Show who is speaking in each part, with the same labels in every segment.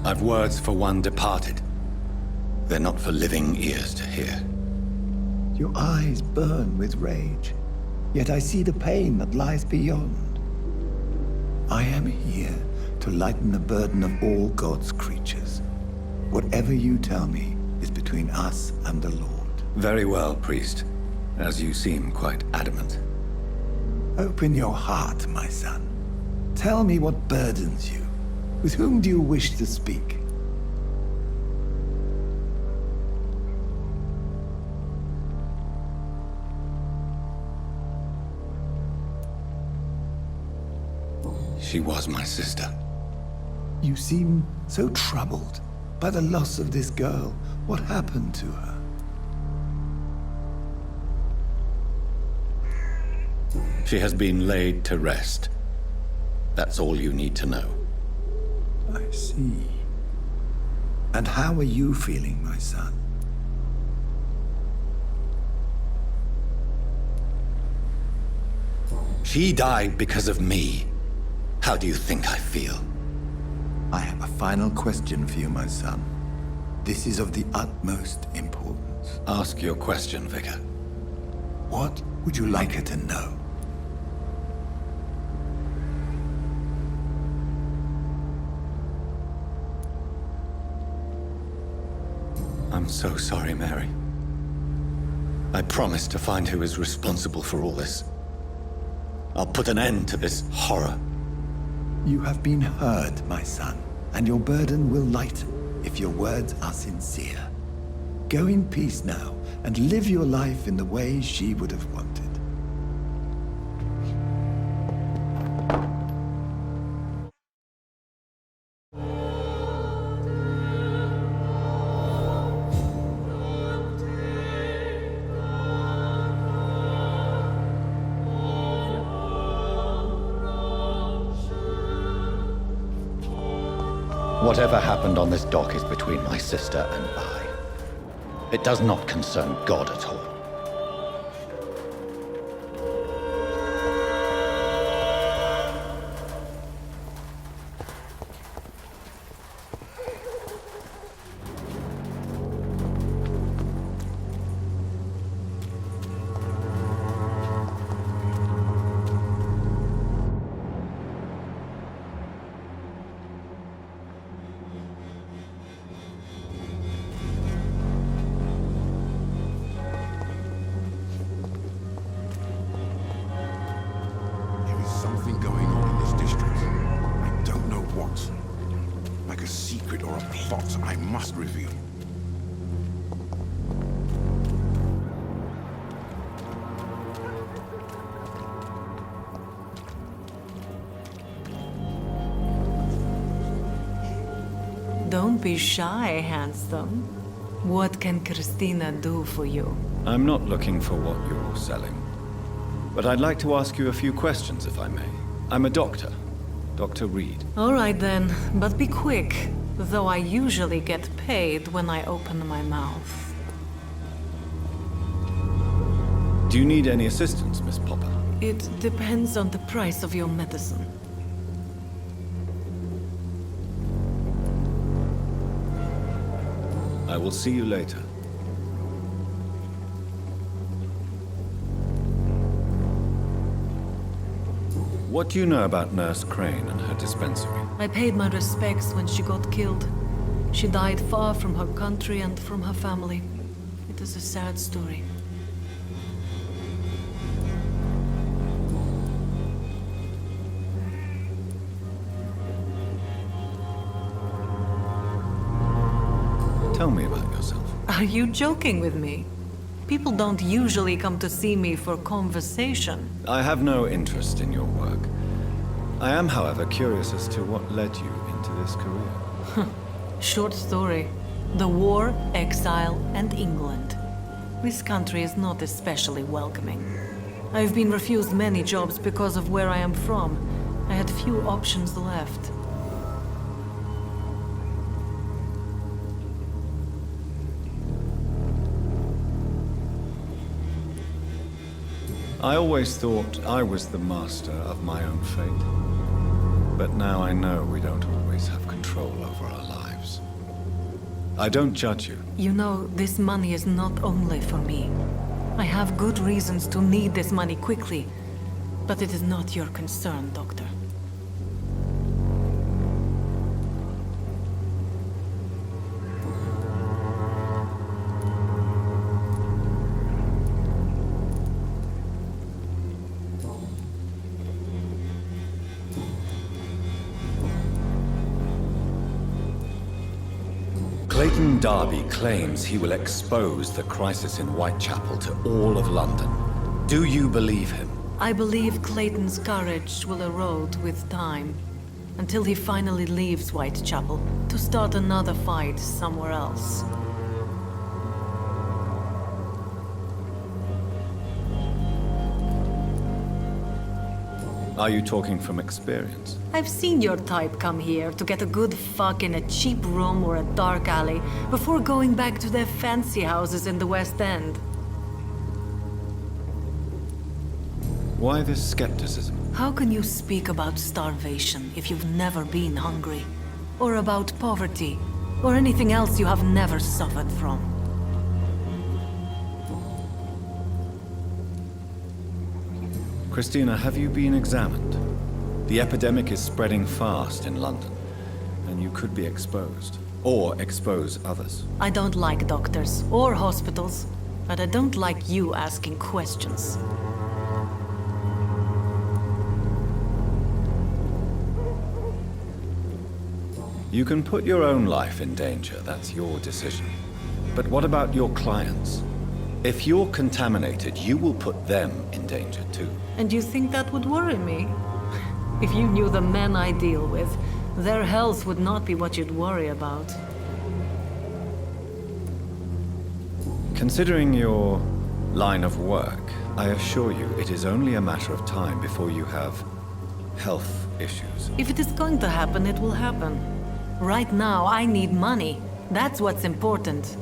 Speaker 1: I've words for one departed. They're not for living ears to hear.
Speaker 2: Your eyes burn with rage, yet I see the pain that lies beyond. I am here to lighten the burden of all God's creatures. Whatever you tell me is between us and the Lord.
Speaker 1: Very well, priest, as you seem quite adamant.
Speaker 2: Open your heart, my son. Tell me what burdens you. With whom do you wish to speak?
Speaker 1: She was my sister.
Speaker 2: You seem so troubled by the loss of this girl. What happened to her?
Speaker 1: She has been laid to rest. That's all you need to know.
Speaker 2: I see. And how are you feeling, my son?
Speaker 1: She died because of me. How do you think I feel?
Speaker 2: I have a final question for you, my son. This is of the utmost importance.
Speaker 1: Ask your question, Vicar.
Speaker 2: What would you like her to know?
Speaker 1: I'm so sorry, Mary. I promise to find who is responsible for all this. I'll put an end to this horror.
Speaker 2: You have been heard, my son, and your burden will lighten if your words are sincere. Go in peace now and live your life in the way she would have wanted.
Speaker 1: Whatever happened on this dock is between my sister and I. It does not concern God at all.
Speaker 3: Something going on in this district. I don't know what. Like a secret or a plot I must reveal.
Speaker 4: Don't be shy, handsome. What can Christina do for you?
Speaker 1: I'm not looking for what you're selling. But I'd like to ask you a few questions, if I may. I'm a doctor. Dr. Reed.
Speaker 4: All right then, but be quick, though I usually get paid when I open my mouth.
Speaker 1: Do you need any assistance, Miss Popper?
Speaker 4: It depends on the price of your medicine.
Speaker 1: I will see you later. What do you know about Nurse Crane and her dispensary?
Speaker 4: I paid my respects when she got killed. She died far from her country and from her family. It is a sad story.
Speaker 1: Tell me about yourself.
Speaker 4: Are you joking with me? People don't usually come to see me for conversation.
Speaker 1: I have no interest in your work. I am, however, curious as to what led you into this career.
Speaker 4: Short story. The war, exile, and England. This country is not especially welcoming. I've been refused many jobs because of where I am from. I had few options left.
Speaker 1: I always thought I was the master of my own fate. But now I know we don't always have control over our lives. I don't judge you.
Speaker 4: You know, this money is not only for me. I have good reasons to need this money quickly, but it is not your concern, Doctor.
Speaker 1: Clayton Darby claims he will expose the crisis in Whitechapel to all of London. Do you believe him?
Speaker 4: I believe Clayton's courage will erode with time, until he finally leaves Whitechapel to start another fight somewhere else.
Speaker 1: Are you talking from experience?
Speaker 4: I've seen your type come here to get a good fuck in a cheap room or a dark alley before going back to their fancy houses in the West End.
Speaker 1: Why this skepticism?
Speaker 4: How can you speak about starvation if you've never been hungry? Or about poverty? Or anything else you have never suffered from?
Speaker 1: Christina, have you been examined? The epidemic is spreading fast in London, and you could be exposed. Or expose others.
Speaker 4: I don't like doctors or hospitals, but I don't like you asking questions.
Speaker 1: You can put your own life in danger, that's your decision. But what about your clients? If you're contaminated, you will put them in danger too.
Speaker 4: And you think that would worry me? If you knew the men I deal with, their health would not be what you'd worry about.
Speaker 1: Considering your line of work, I assure you it is only a matter of time before you have health issues.
Speaker 4: If it is going to happen, it will happen. Right now, I need money. That's what's important.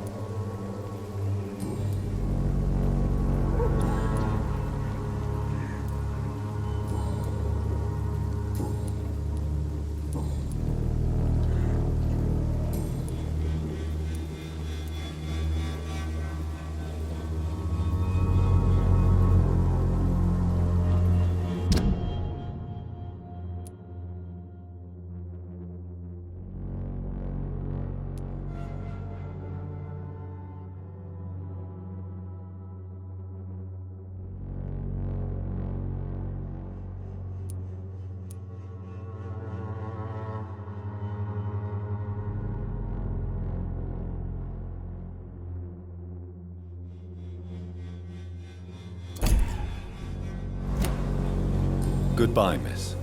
Speaker 1: Goodbye, miss.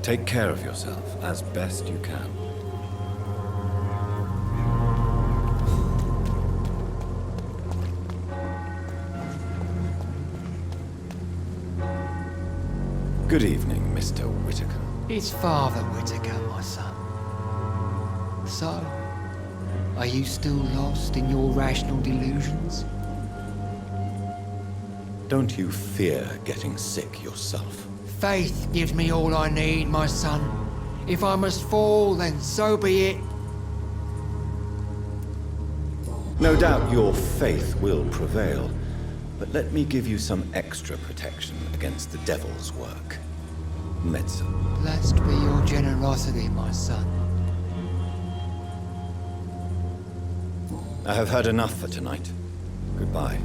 Speaker 1: Take care of yourself as best you can. Good evening, Mr. Whitaker.
Speaker 5: It's Father Whitaker, my son. So, are you still lost in your rational delusions?
Speaker 1: Don't you fear getting sick yourself?
Speaker 5: Faith gives me all I need, my son. If I must fall, then so be it.
Speaker 1: No doubt your faith will prevail, but let me give you some extra protection against the devil's work. Medicine.
Speaker 5: Blessed be your generosity, my son.
Speaker 1: I have had enough for tonight. Goodbye.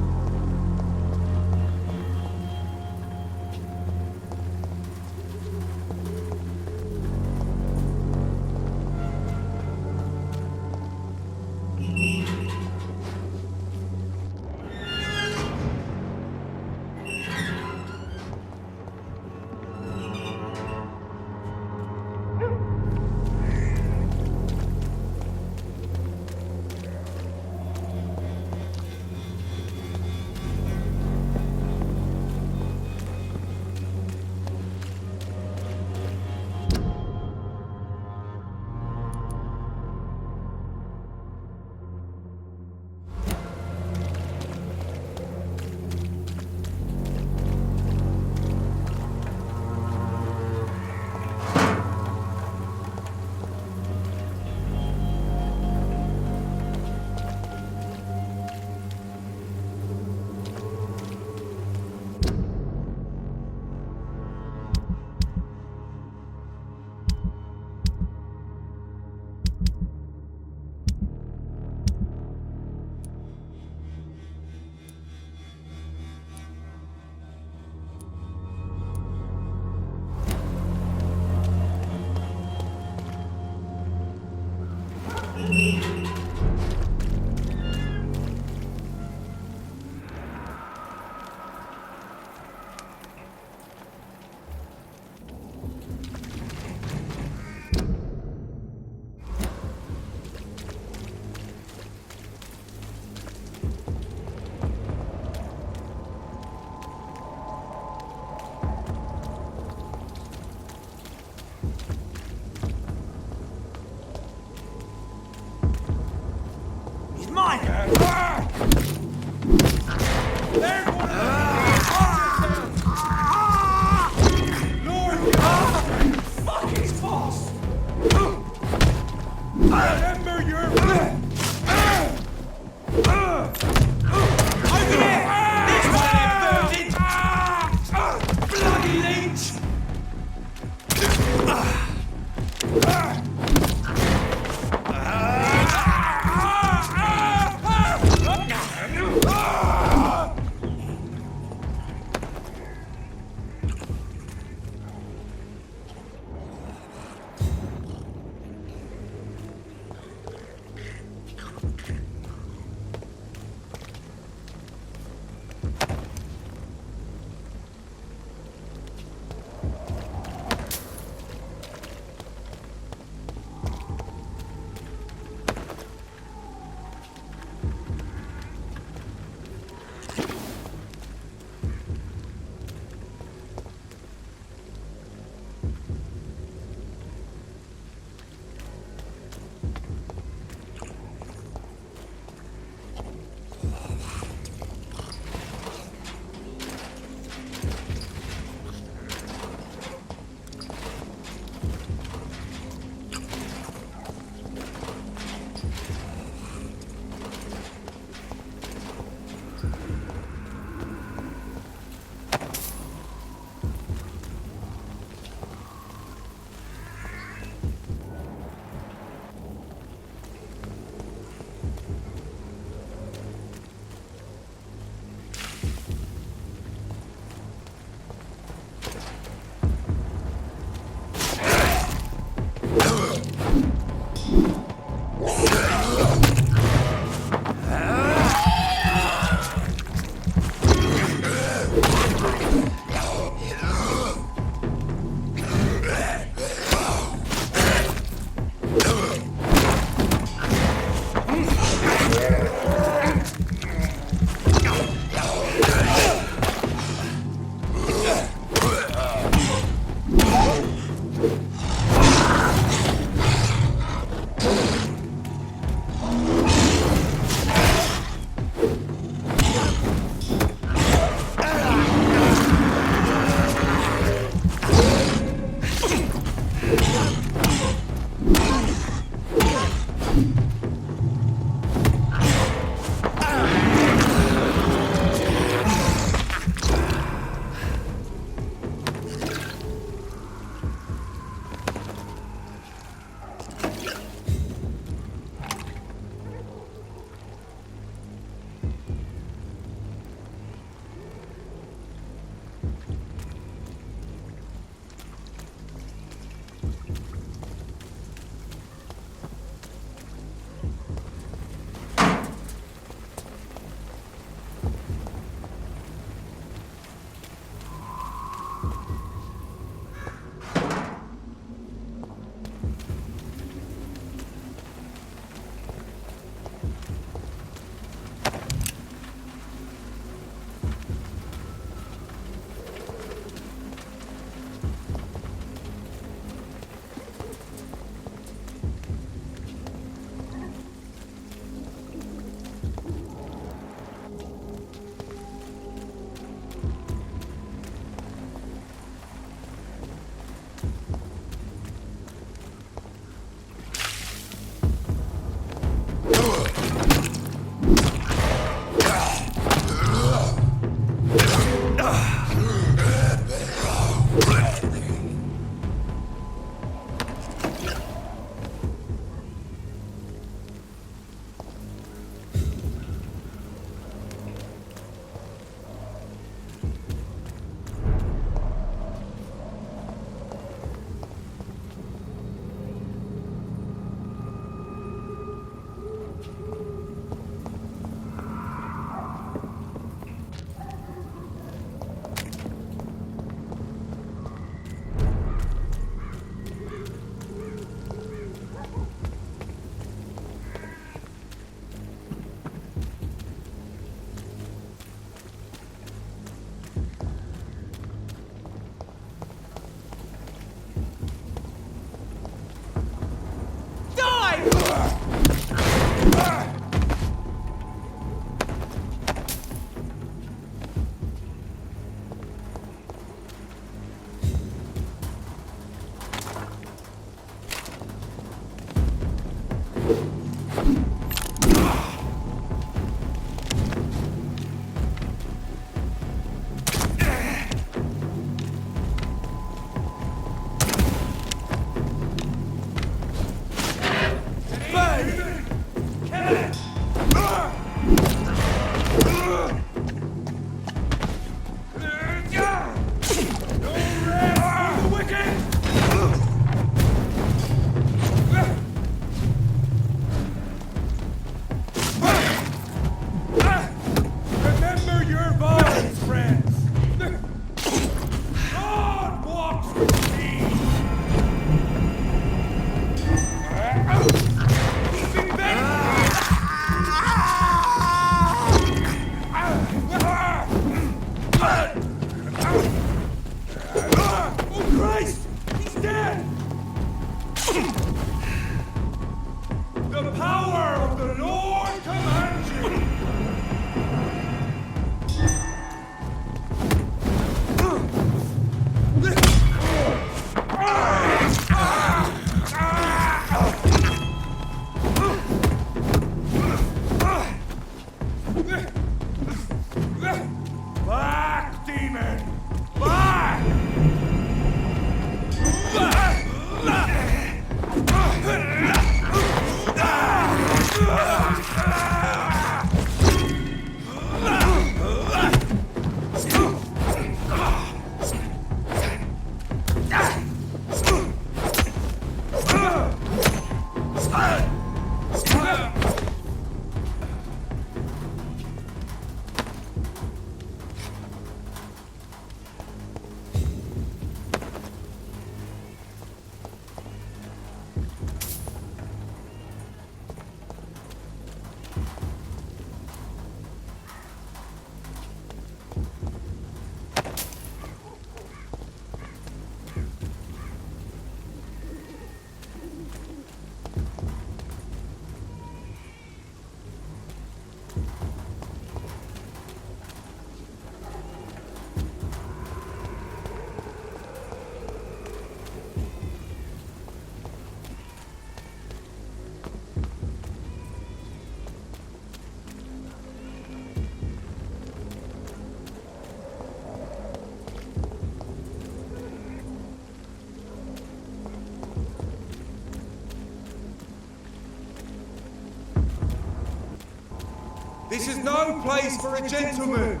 Speaker 6: This is no place for a gentleman!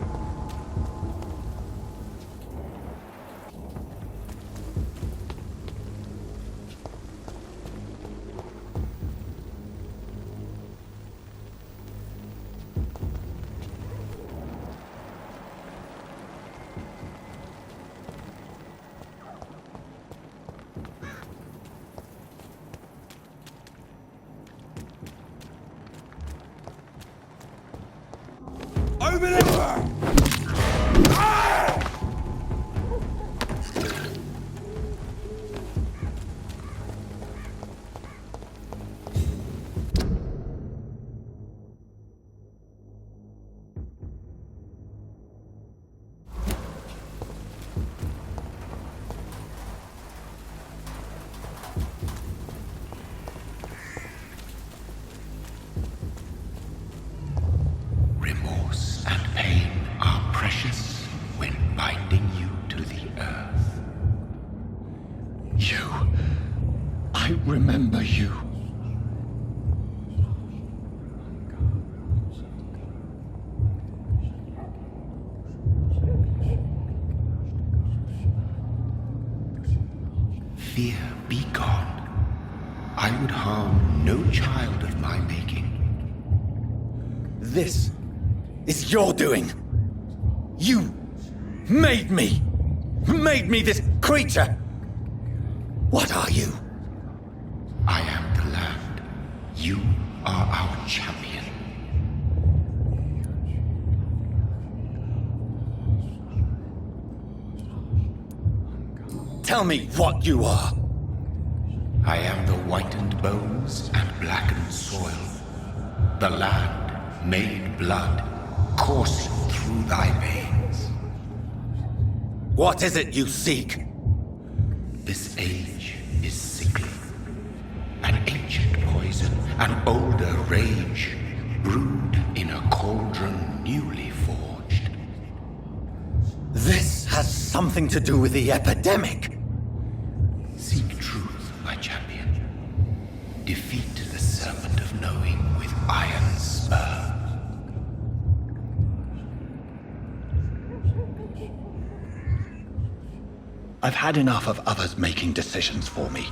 Speaker 6: Open it!
Speaker 7: Remorse and pain are precious when binding you to the earth. You. I remember you. Fear be gone. I would harm no child of my making.
Speaker 1: This is your doing. You made me this creature. What are you?
Speaker 7: I am the land. You are our champion.
Speaker 1: Tell me what you are.
Speaker 7: I am the whitened bones and blackened soil. The land made blood coursing through thy veins.
Speaker 1: What is it you seek?
Speaker 7: This age is sickly. An ancient poison, an older rage, brewed in a cauldron newly forged.
Speaker 1: This has something to do with the epidemic.
Speaker 7: Seek truth, my champion. Defeat the serpent of knowing with iron spur. I've had enough of others making decisions for me,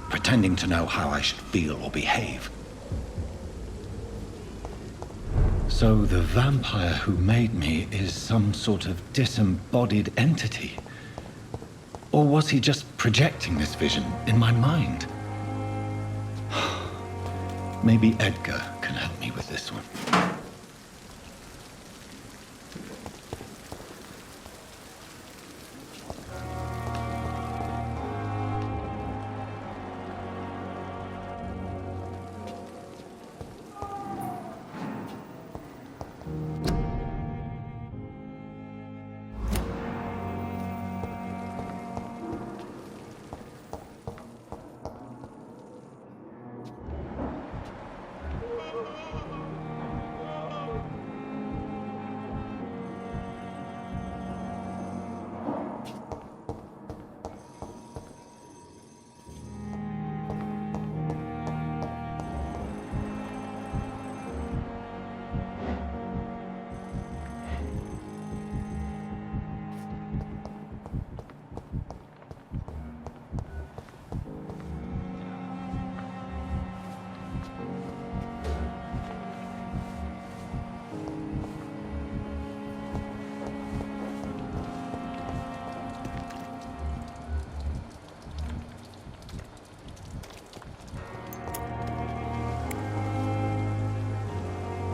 Speaker 7: pretending to know how I should feel or behave. So the vampire who made me is some sort of disembodied entity? Or was he just projecting this vision in my mind? Maybe Edgar can help me with this one.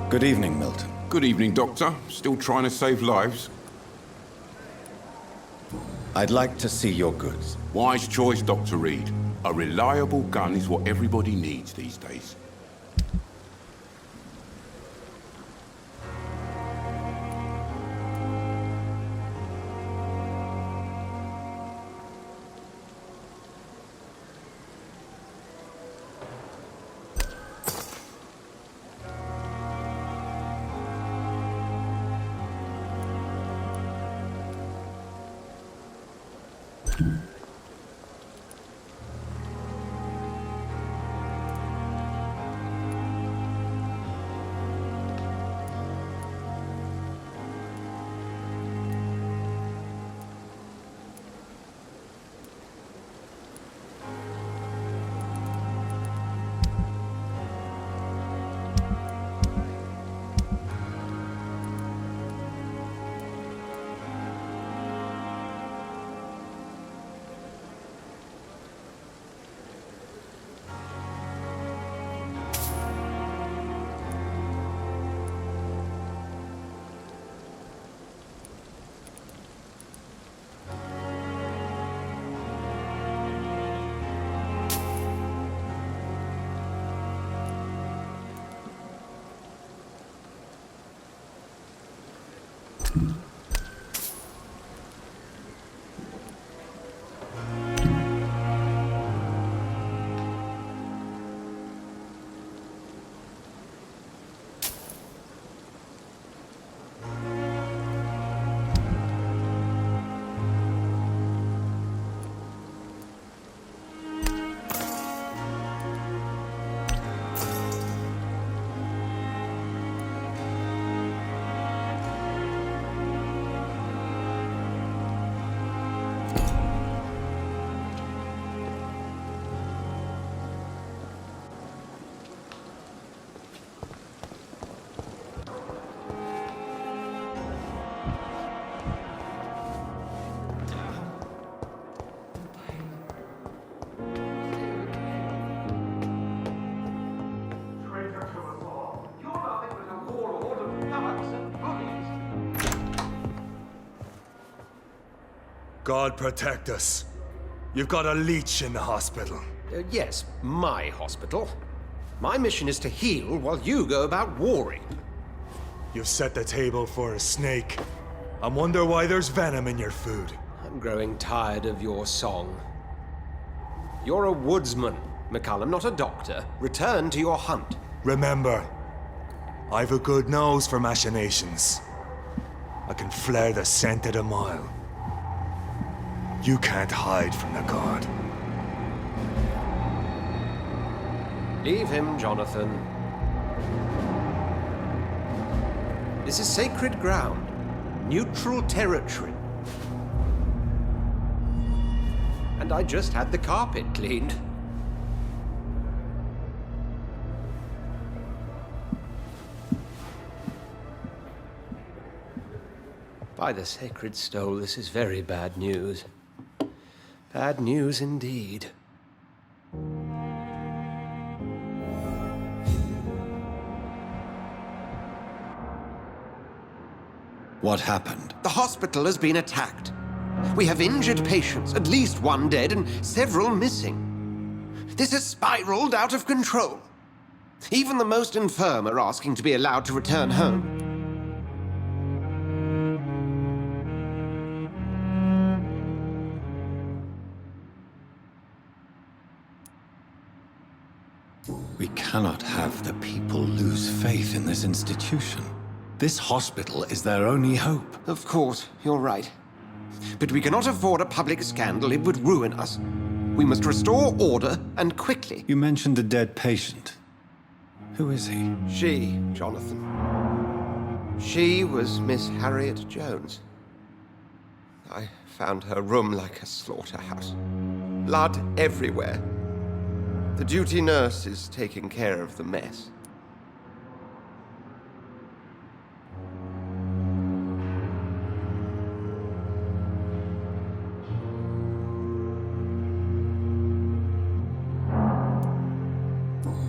Speaker 1: Good evening, Milton.
Speaker 3: Good evening, Doctor. Still trying to save lives?
Speaker 1: I'd like to see your goods.
Speaker 3: Wise choice, Dr. Reed. A reliable gun is what everybody needs these days.
Speaker 6: God protect us. You've got a leech in the hospital.
Speaker 8: Yes, my hospital. My mission is to heal while you go about warring.
Speaker 6: You've set the table for a snake. I wonder why there's venom in your food.
Speaker 8: I'm growing tired of your song. You're a woodsman, McCallum, not a doctor. Return to your hunt.
Speaker 6: Remember, I've a good nose for machinations. I can flare the scent at a mile. You can't hide from the god.
Speaker 8: Leave him, Jonathan. This is sacred ground. Neutral territory. And I just had the carpet cleaned. By the sacred stole, this is very bad news. Bad news indeed.
Speaker 1: What happened?
Speaker 8: The hospital has been attacked. We have injured patients, at least one dead and several missing. This has spiraled out of control. Even the most infirm are asking to be allowed to return home.
Speaker 1: We cannot have the people lose faith in this institution. This hospital is their only hope.
Speaker 8: Of course, you're right. But we cannot afford a public scandal. It would ruin us. We must restore order, and quickly.
Speaker 1: You mentioned a dead patient. Who is he?
Speaker 8: She, Jonathan. She was Miss Harriet Jones. I found her room like a slaughterhouse. Blood everywhere. The duty nurse is taking care of the mess.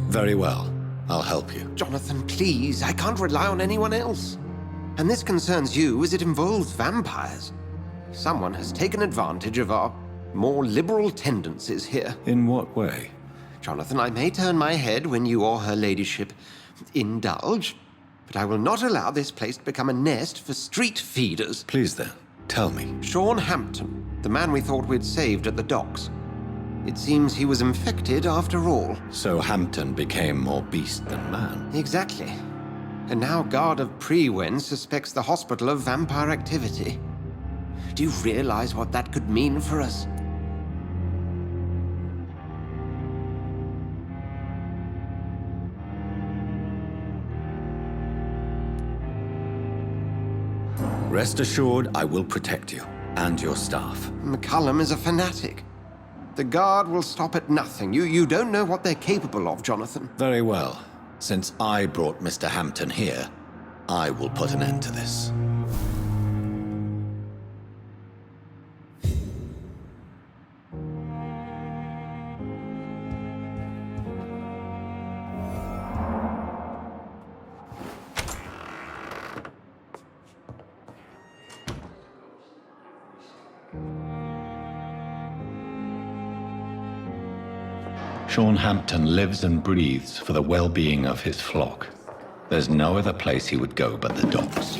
Speaker 1: Very well. I'll help you.
Speaker 8: Jonathan, please, I can't rely on anyone else. And this concerns you as it involves vampires. Someone has taken advantage of our more liberal tendencies here.
Speaker 1: In what way?
Speaker 8: Jonathan, I may turn my head when you or her ladyship indulge, but I will not allow this place to become a nest for street feeders.
Speaker 1: Please then, tell me.
Speaker 8: Sean Hampton, the man we thought we'd saved at the docks. It seems he was infected after all.
Speaker 1: So Hampton became more beast than man.
Speaker 8: Exactly. And now Guard of Prewen suspects the hospital of vampire activity. Do you realize what that could mean for us?
Speaker 1: Rest assured, I will protect you and your staff.
Speaker 8: McCallum is a fanatic. The Guard will stop at nothing. You don't know what they're capable of, Jonathan.
Speaker 1: Very well. Since I brought Mr. Hampton here, I will put an end to this.
Speaker 7: Sean Hampton lives and breathes for the well-being of his flock. There's no other place he would go but the docks.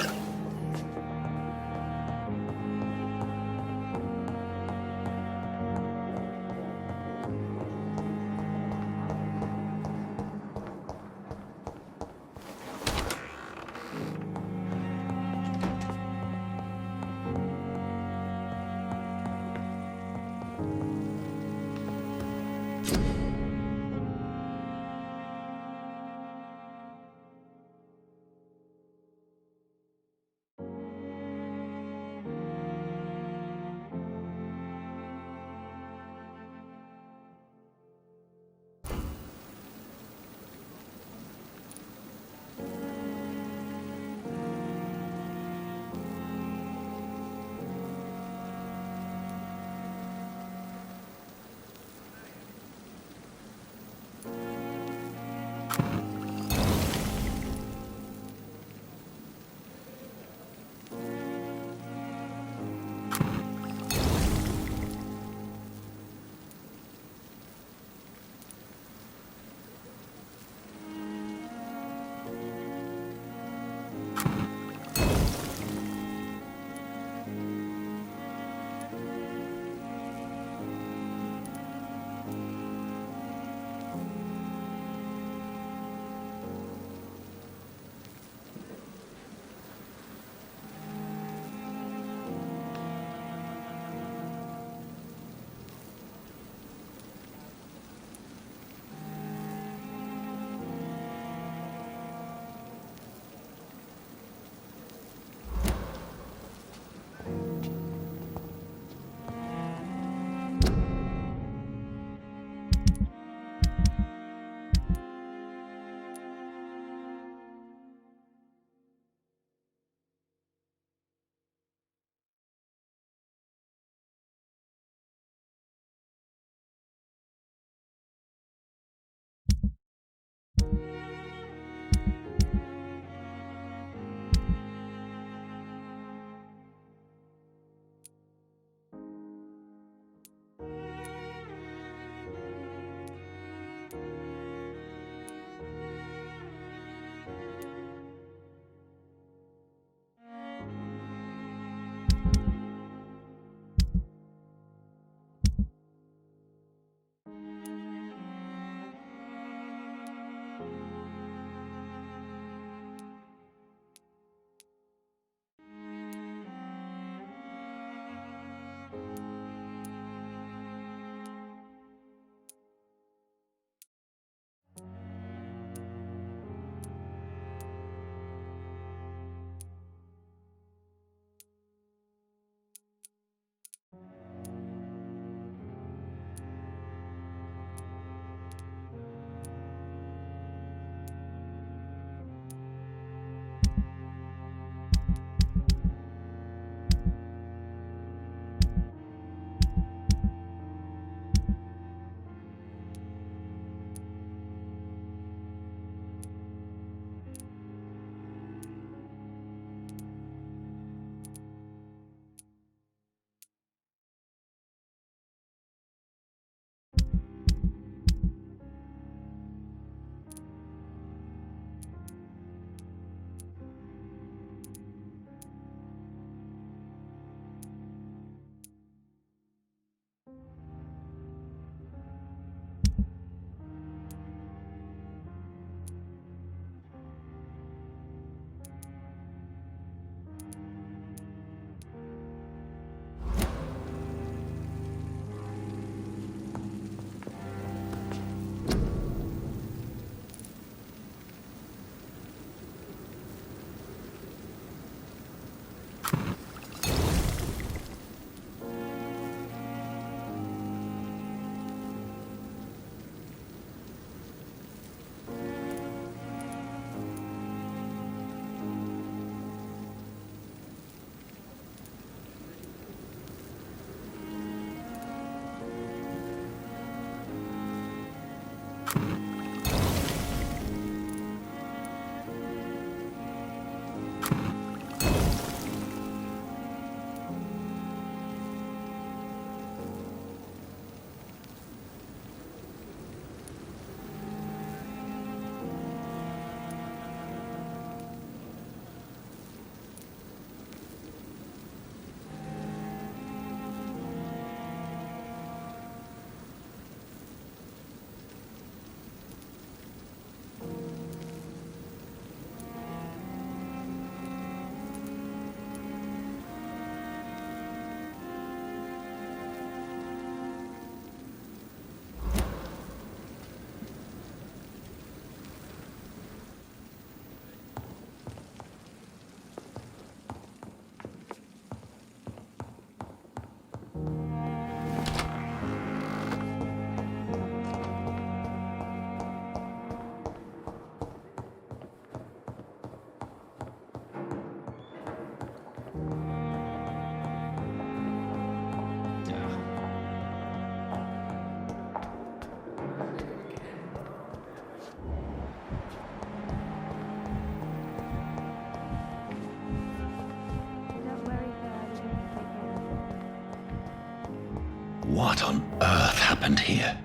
Speaker 7: What on earth happened here?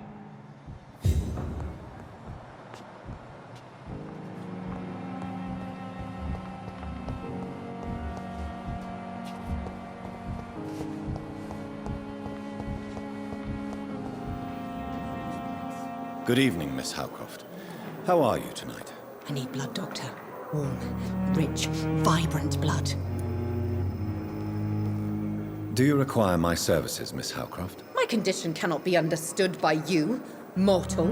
Speaker 1: Good evening, Miss Howcroft. How are you tonight?
Speaker 9: I need blood, Doctor. Warm, rich, vibrant blood.
Speaker 1: Do you require my services, Miss Howcroft?
Speaker 9: My condition cannot be understood by you, mortal.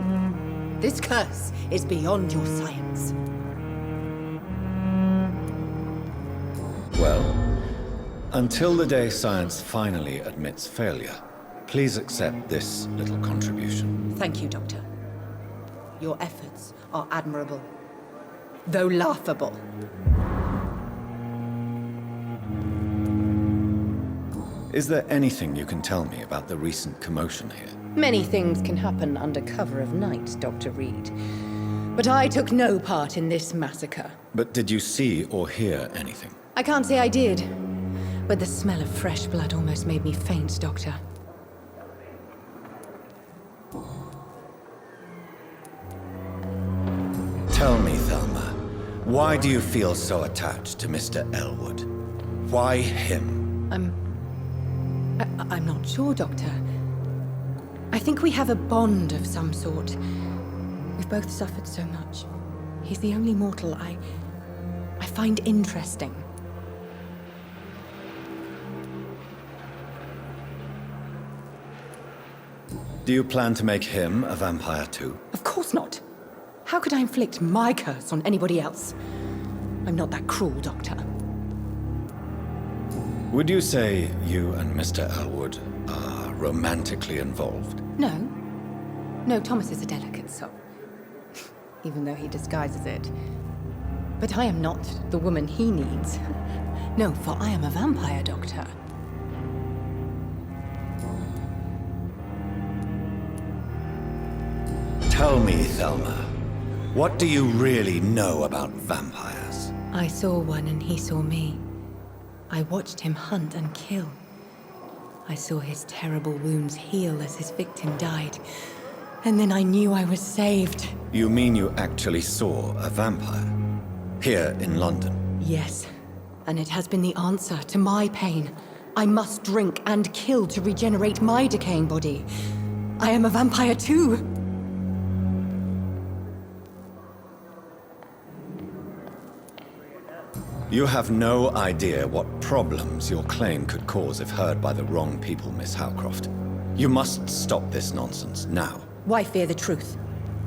Speaker 9: This curse is beyond your science.
Speaker 1: Well, until the day science finally admits failure, please accept this little contribution.
Speaker 9: Thank you, Doctor. Your efforts are admirable, though laughable.
Speaker 1: Is there anything you can tell me about the recent commotion here?
Speaker 9: Many things can happen under cover of night, Dr. Reed. But I took no part in this massacre.
Speaker 1: But did you see or hear anything?
Speaker 9: I can't say I did, but the smell of fresh blood almost made me faint, Doctor.
Speaker 1: Tell me, Thelma, why do you feel so attached to Mr. Elwood? Why him?
Speaker 9: I'm not sure, Doctor. I think we have a bond of some sort. We've both suffered so much. He's the only mortal I find interesting.
Speaker 1: Do you plan to make him a vampire too?
Speaker 9: Of course not. How could I inflict my curse on anybody else? I'm not that cruel, Doctor.
Speaker 1: Would you say you and Mr. Elwood are romantically involved?
Speaker 9: No. No, Thomas is a delicate soul. Even though he disguises it. But I am not the woman he needs. No, for I am a vampire, Doctor.
Speaker 1: Tell me, Thelma, what do you really know about vampires?
Speaker 9: I saw one and he saw me. I watched him hunt and kill. I saw his terrible wounds heal as his victim died. And then I knew I was saved.
Speaker 1: You mean you actually saw a vampire? Here in London?
Speaker 9: Yes. And it has been the answer to my pain. I must drink and kill to regenerate my decaying body. I am a vampire too.
Speaker 1: You have no idea what problems your claim could cause if heard by the wrong people, Miss Howcroft. You must stop this nonsense, now.
Speaker 9: Why fear the truth?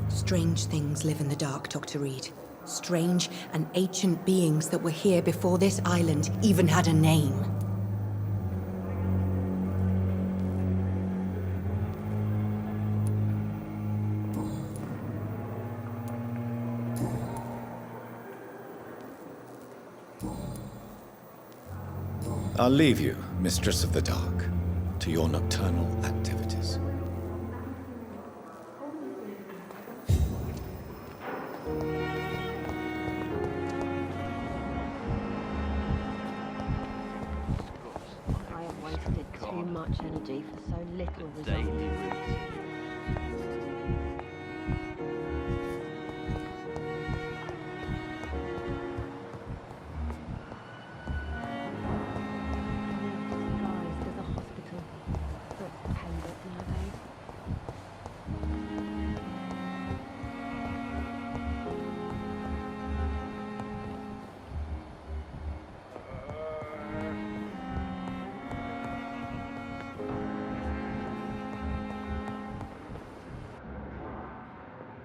Speaker 9: Strange things live in the dark, Dr. Reed. Strange and ancient beings that were here before this island even had a name.
Speaker 1: I'll leave you, Mistress of the Dark, to your nocturnal activities.
Speaker 10: I have wasted too much energy for so little result.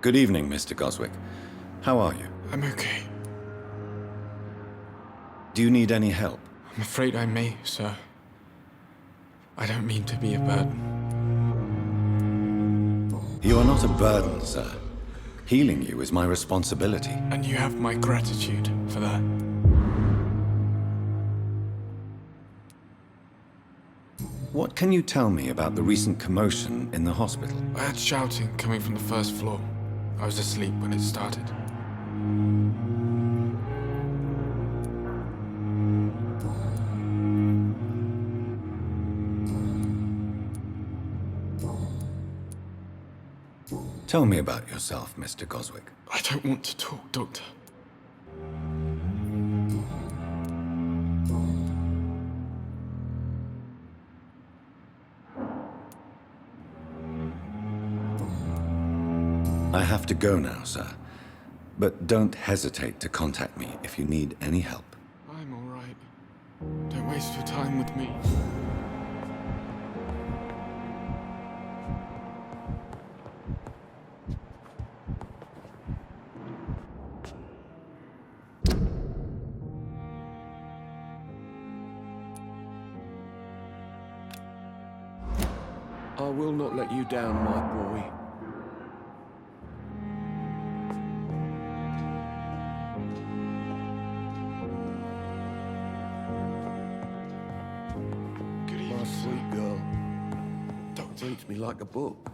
Speaker 1: Good evening, Mr. Goswick. How are you?
Speaker 11: I'm okay.
Speaker 1: Do you need any help?
Speaker 11: I'm afraid I may, sir. I don't mean to be a burden.
Speaker 1: You are not a burden, sir. Healing you is my responsibility.
Speaker 11: And you have my gratitude for that.
Speaker 1: What can you tell me about the recent commotion in the hospital?
Speaker 11: I had shouting coming from the first floor. I was asleep when it started.
Speaker 1: Tell me about yourself, Mr. Goswick.
Speaker 11: I don't want to talk, Doctor.
Speaker 1: I have to go now, sir. But don't hesitate to contact me if you need any help.
Speaker 11: I'm all right. Don't waste your time with me.
Speaker 12: I will not let you down, my boy. My sweet girl. Treats me like a book.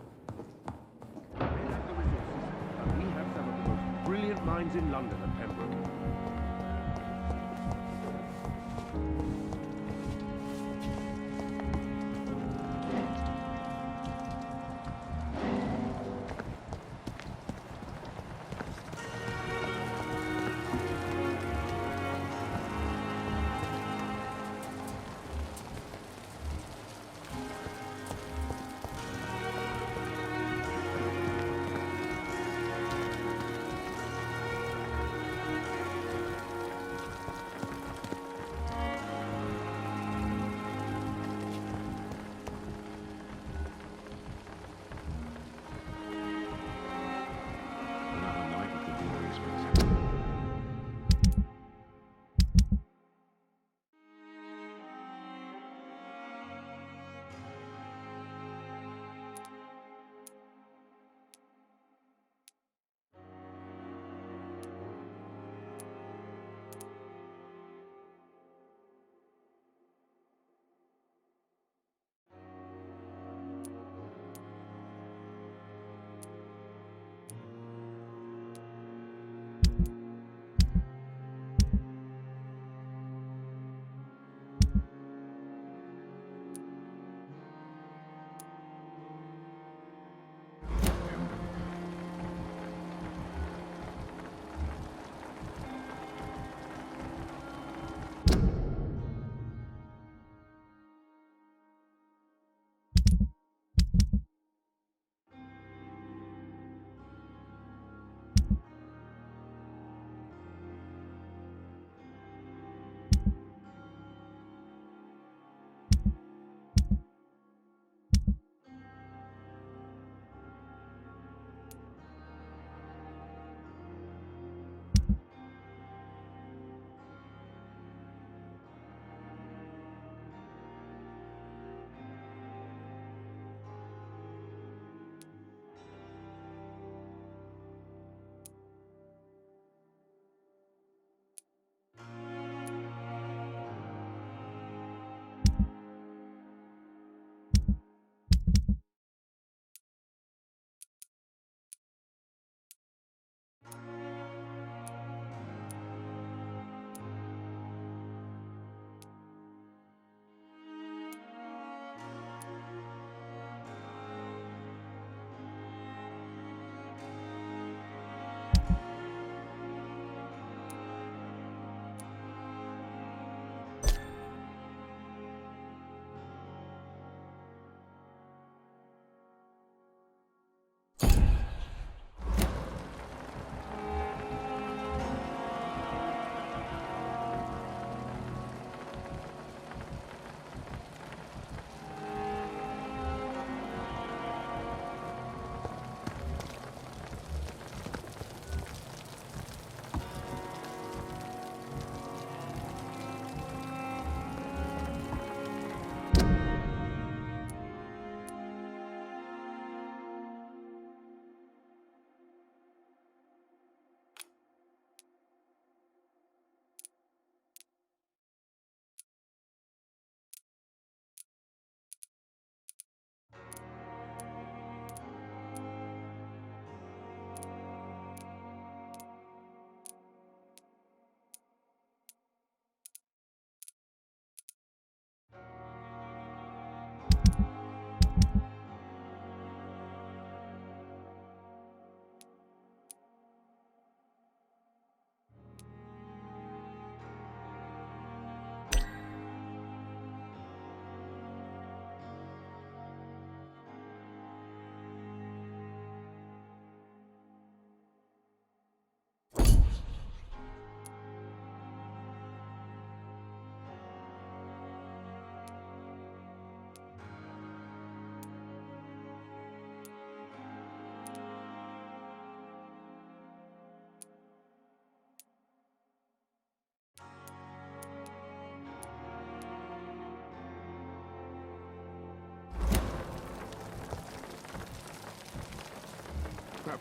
Speaker 13: We have the resources, and we have some of the most brilliant minds in London and Pembroke.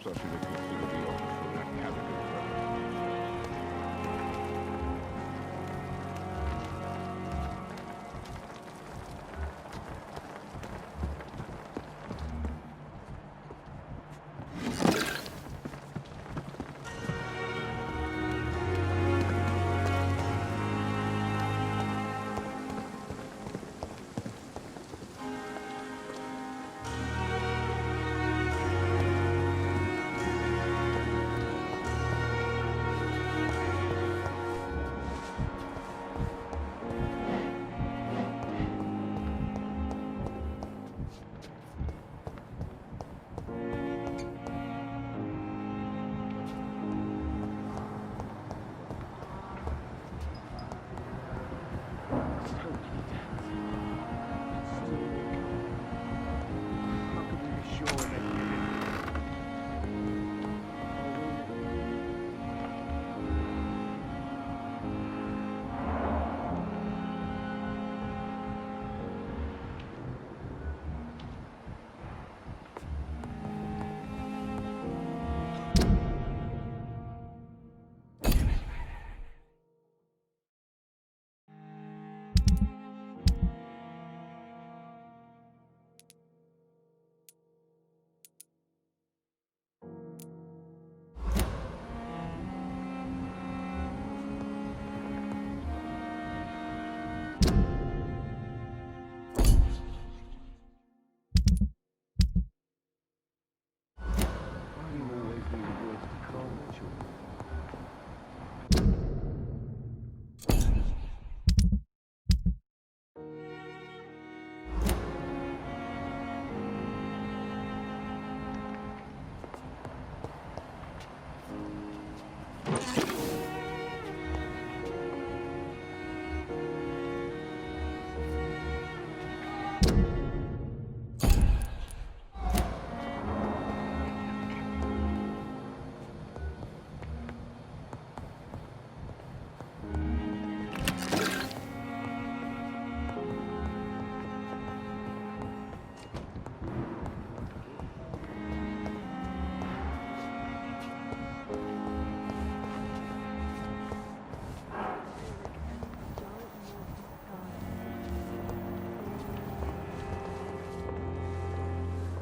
Speaker 13: certainly consider the offer from that candidate.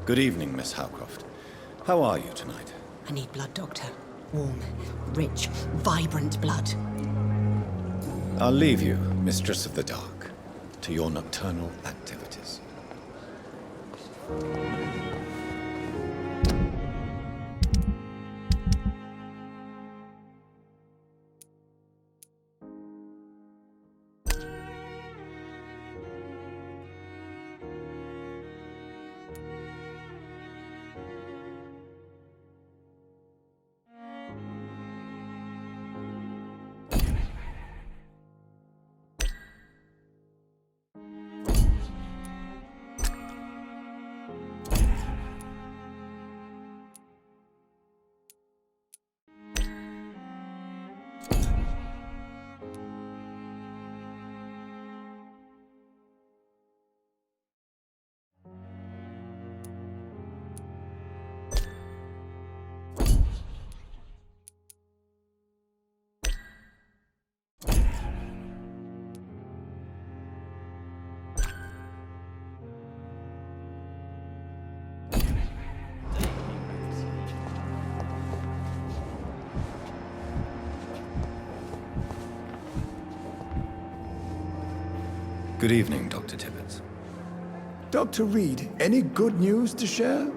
Speaker 1: Good evening, Miss Howcroft. How are you tonight?
Speaker 9: I need blood, Doctor. Warm, rich, vibrant blood.
Speaker 1: I'll leave you, Mistress of the Dark, to your nocturnal activities. Good evening, Dr. Tibbets.
Speaker 2: Dr. Reed, any good news to share?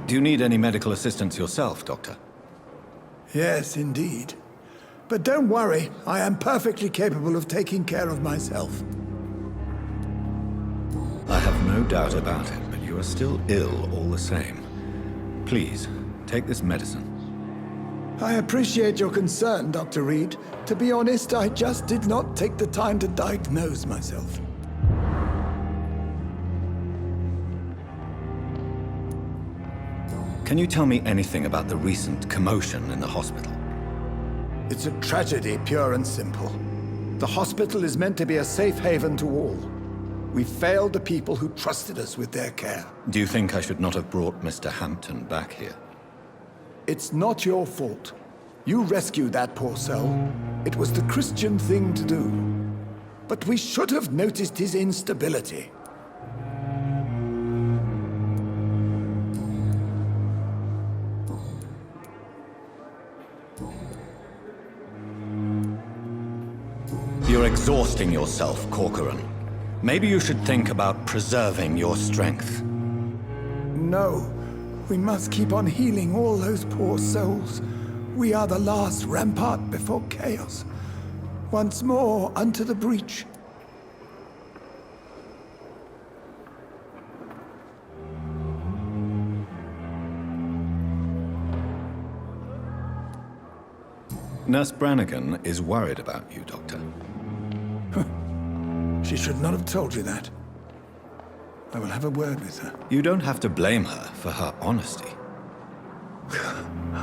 Speaker 1: Do you need any medical assistance yourself, Doctor?
Speaker 2: Yes, indeed. But don't worry, I am perfectly capable of taking care of myself.
Speaker 1: I have no doubt about it, but you are still ill all the same. Please, take this medicine.
Speaker 2: I appreciate your concern, Dr. Reed. To be honest, I just did not take the time to diagnose myself.
Speaker 1: Can you tell me anything about the recent commotion in the hospital?
Speaker 2: It's a tragedy, pure and simple. The hospital is meant to be a safe haven to all. We failed the people who trusted us with their care.
Speaker 1: Do you think I should not have brought Mr. Hampton back here?
Speaker 2: It's not your fault. You rescued that poor soul. It was the Christian thing to do. But we should have noticed his instability.
Speaker 1: You're exhausting yourself, Corcoran. Maybe you should think about preserving your strength.
Speaker 2: No, we must keep on healing all those poor souls. We are the last rampart before chaos. Once more unto the breach.
Speaker 1: Nurse Brannigan is worried about you, Doctor.
Speaker 2: She should not have told you that. I will have a word with her.
Speaker 1: You don't have to blame her for her honesty.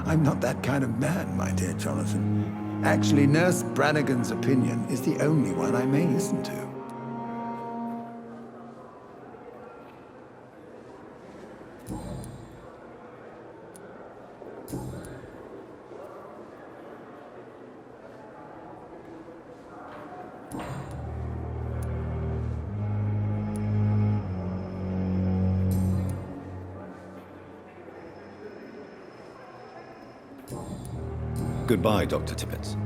Speaker 2: I'm not that kind of man, my dear Jonathan. Actually, Nurse Brannigan's opinion is the only one I may listen to.
Speaker 1: Goodbye, Dr. Tippett.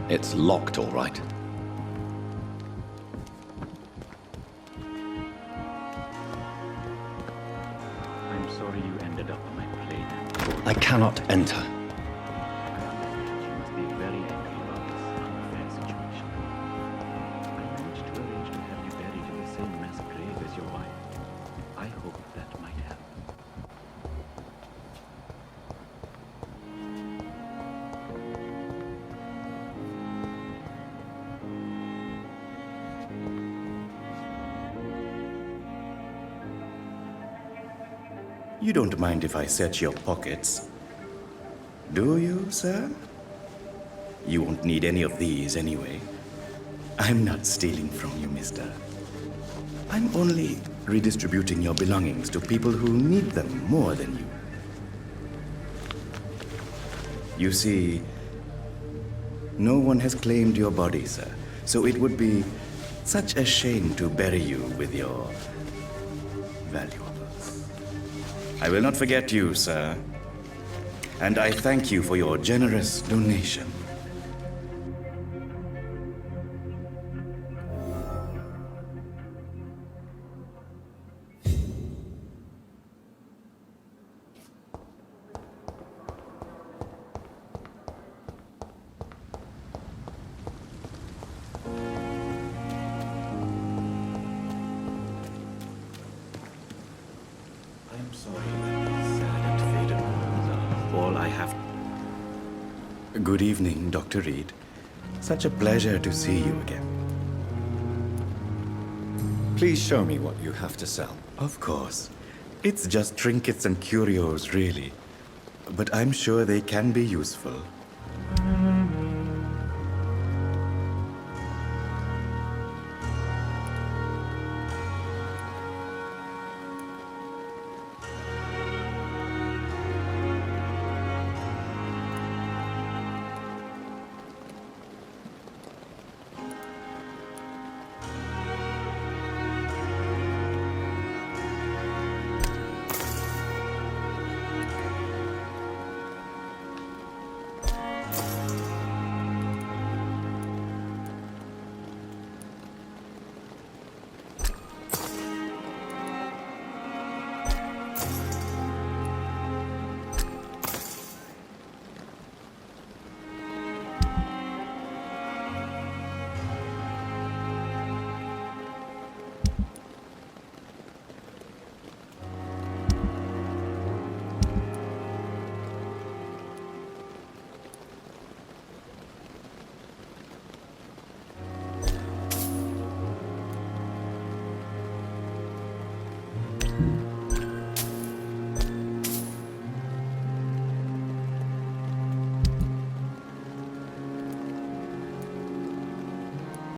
Speaker 1: It's locked, all right.
Speaker 7: I'm sorry you ended up on my plate.
Speaker 1: I cannot enter.
Speaker 7: You must be very angry about this unfair situation. I managed to arrange to have you buried in the same mass grave as your wife. I hope that might help.
Speaker 14: You don't mind if I search your pockets, do you, sir? You won't need any of these anyway. I'm not stealing from you, mister. I'm only redistributing your belongings to people who need them more than you. You see, no one has claimed your body, sir, so it would be such a shame to bury you with your valuables. I will not forget you, sir. And I thank you for your generous donation. I'm sorry that these sad and faded moments are all I have. Good evening, Dr. Reed. Such a pleasure to see you again.
Speaker 1: Please show me what you have to sell.
Speaker 14: Of course. It's just trinkets and curios, really. But I'm sure they can be useful.